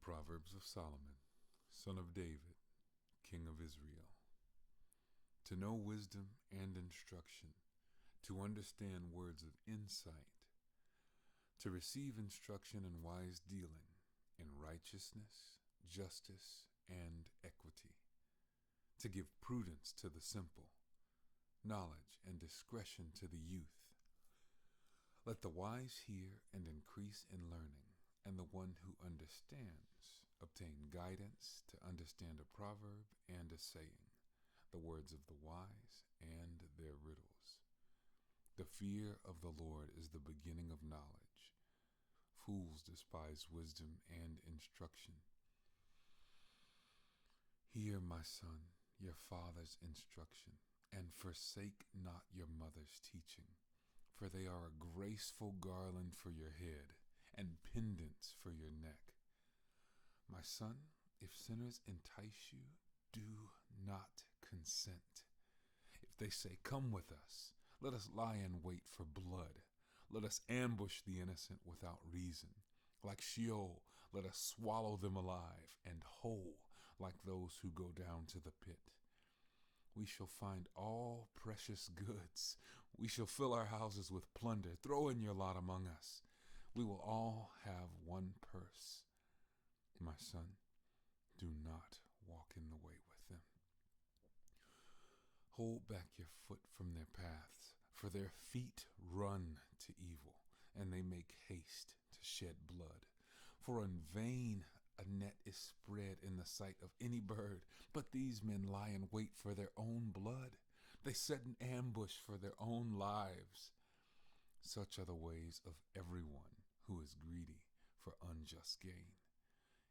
Proverbs of Solomon, son of David, king of Israel. To know wisdom and instruction, to understand words of insight, to receive instruction in wise dealing, in righteousness, justice, and equity, to give prudence to the simple, knowledge and discretion to the youth. Let the wise hear and increase in learning, and the one who understands obtain guidance to understand a proverb and a saying, the words of the wise and their riddles. The fear of the Lord is the beginning of knowledge. Fools despise wisdom and instruction. Hear, my son, your father's instruction, and forsake not your mother's teaching, for they are a graceful garland for your head and pendants for your neck. My son, if sinners entice you, do not consent. If they say, "Come with us, let us lie in wait for blood. Let us ambush the innocent without reason. Like Sheol, let us swallow them alive, and whole, like those who go down to the pit. We shall find all precious goods. We shall fill our houses with plunder. Throw in your lot among us. We will all have one purse. My son, do not walk in the way with them. Hold back your foot from their paths, for their feet run to evil, and they make haste to shed blood. For in vain a net is spread in the sight of any bird, but these men lie in wait for their own blood. They set an ambush for their own lives. Such are the ways of everyone who is greedy for unjust gain.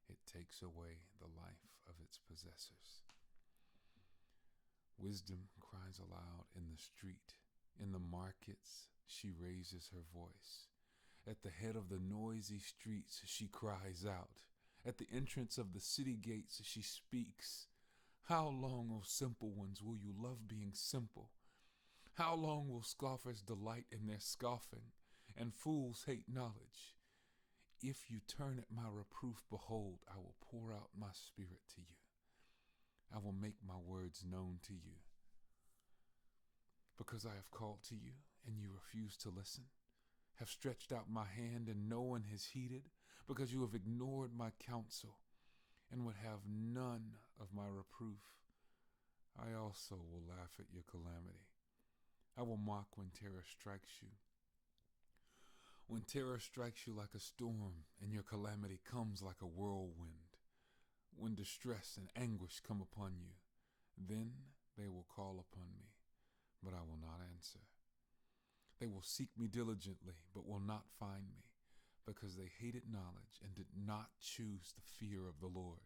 It takes away the life of its possessors. Wisdom cries aloud in the street. In the markets she raises her voice. At the head of the noisy streets she cries out. At the entrance of the city gates she speaks. How long, O simple ones, will you love being simple? How long will scoffers delight in their scoffing, and fools hate knowledge? If you turn at my reproof, behold, I will pour out my spirit to you. I will make my words known to you. Because I have called to you, and you refuse to listen, have stretched out my hand, and no one has heeded, because you have ignored my counsel, and would have none of my reproof, I also will laugh at your calamity. I will mock when terror strikes you. When terror strikes you like a storm, and your calamity comes like a whirlwind, when distress and anguish come upon you, then they will call upon me, but I will not answer. They will seek me diligently, but will not find me, because they hated knowledge and did not choose the fear of the Lord,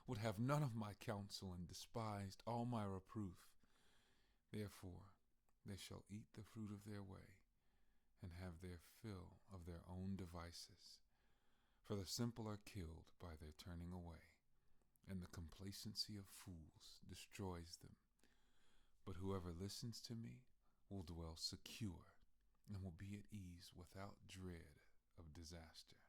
would have none of my counsel and despised all my reproof. Therefore they shall eat the fruit of their way, and have their fill of their own devices. For the simple are killed by their turning away, and the complacency of fools destroys them. But whoever listens to me will dwell secure, and will be at ease without dread of disaster.